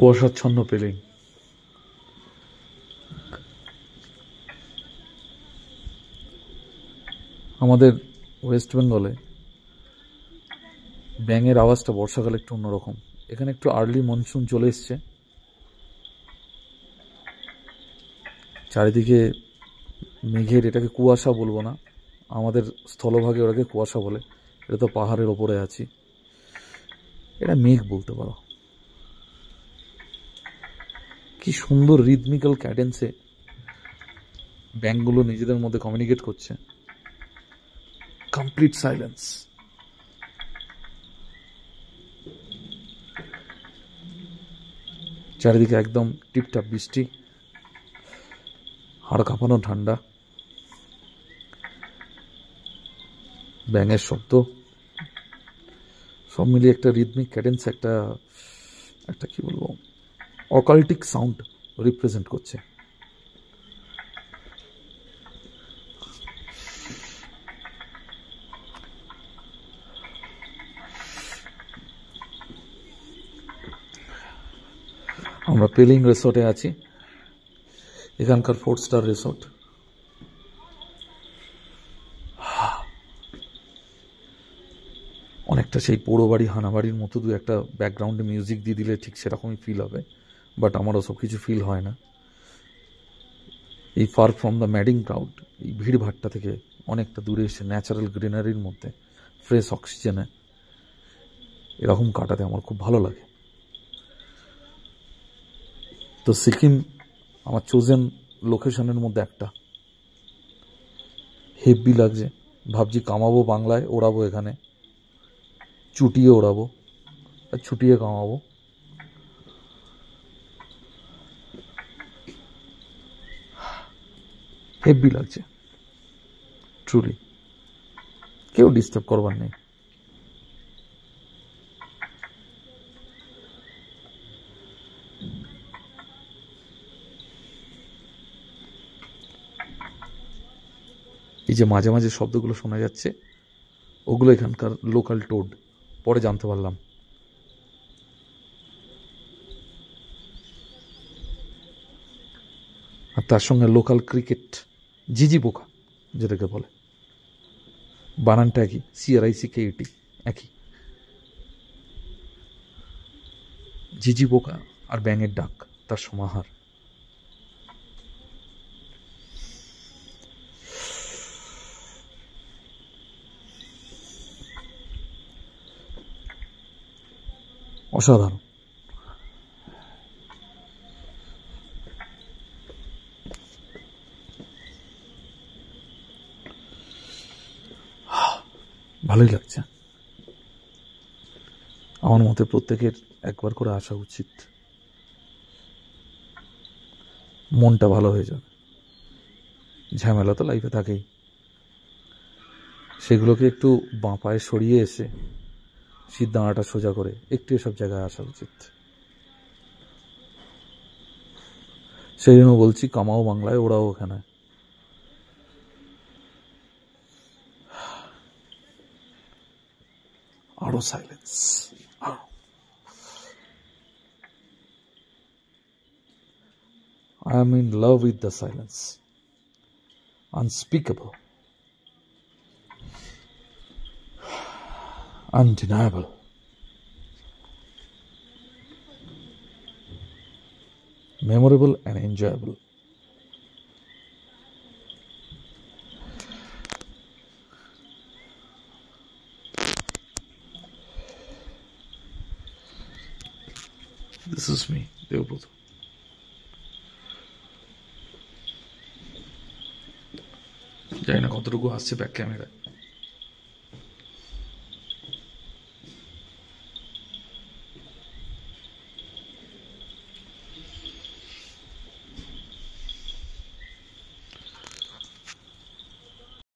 কুয়াশাচ্ছন্ন পেলিং। আমাদের ওয়েস্ট বেঙ্গলে ব্যাঙের আওয়াজটা বর্ষাকালে একটু অন্যরকম। এখানে একটু আর্লি মনসুন চলে এসছে, চারিদিকে মেঘের, এটাকে কুয়াশা বলবো না, আমাদের স্থলভাগে ওটাকে কুয়াশা বলে, এটা তো পাহাড়ের ওপরে আছি, এটা মেঘ বলতে পারো। কি সুন্দর রিদমিক্যাল ক্যাডেন্সে ব্যাঙগুলো নিজেদের মধ্যে কমিউনিকেট করছে। Complete silence. চারিদিকে একদম টিপটাপ বৃষ্টি, হাড় কাঁপানো ঠান্ডা, ব্যাঙের শব্দ, সব মিলিয়ে একটা রিদমিক ক্যাডেন্স, একটা একটা কি বলবো, অকাল্টিক সাউন্ড রিপ্রেজেন্ট করছে। আমরা পেলিং রিসোর্টে আছি, এখানকার 4 স্টার রিসোর্ট। অনেকটা সেই পোড়ো বাড়ি, হানাবাড়ির মতো দু একটা ব্যাকগ্রাউন্ডে মিউজিক দিয়ে দিলে ঠিক সেরকমই ফিল হবে, বাট আমারও সব কিছু ফিল হয় না। এই far from the madding crowd, এই ভিড় ভাট্টা থেকে অনেকটা দূরে এসে ন্যাচারাল গ্রিনারির মধ্যে ফ্রেশ অক্সিজেনে এরকম কাটাতে আমার খুব ভালো লাগে। তো সিকিম আমার চোজেন লোকেশনের মধ্যে একটা। হেভি লাগছে, ভাবছি কামাবো বাংলায়, ওড়াবো এখানে, চুটিয়ে ওড়াবো আর ছুটিয়ে কামাবো। হেভি লাগছে ট্রুলি, কেউ ডিস্টার্ব করবার নেই। এই যে মাঝে মাঝে শব্দগুলো শোনা যাচ্ছে, ওগুলো এখানকার লোকাল টোড, পরে জানতে পারলাম। আর তার সঙ্গে লোকাল ক্রিকেট, জিজি পোকা যেটাকে বলে, বানানটা একই, CRICKET একই। জিজি পোকা আর ব্যাঙের ডাক, তার সমাহার। অসাধারণ। ভালোই লাগছে। আমার মতে প্রত্যেকের একবার করে আসা উচিত, মনটা ভালো হয়ে যাবে। ঝামেলা তো লাইফে থাকেই, সেগুলোকে একটু বাঁ পায়ে সরিয়ে এসে শীত দাঁড়াটা সোজা করে একটু এসব জায়গায় আসা উচিত। সেই জন্য বলছি কামাও বাংলায়, ওরাও ওখানে। আরো সাইলেন্স, আরো। I am in love with the silence. Unspeakable. Undeniable. Memorable and enjoyable. This is me, Devbrata. জানি না কতটুকু আসছে ব্যাক ক্যামেরায়।